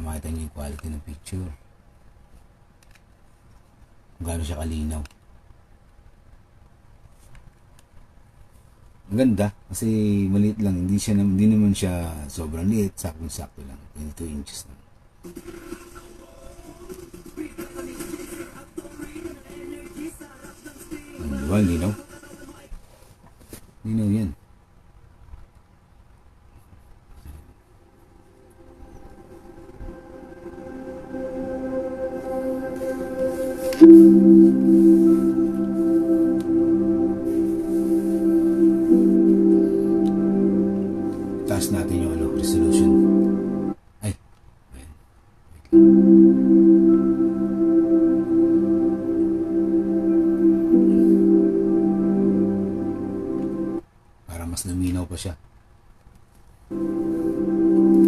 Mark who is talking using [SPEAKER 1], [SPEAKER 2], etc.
[SPEAKER 1] makita nyo yung quality ng picture. Kung gaano siya kalinaw. Maganda kasi maliit lang, hindi naman siya sobrang liit, sakto lang, 22 inches lang. Diba, linaw? Linaw yan.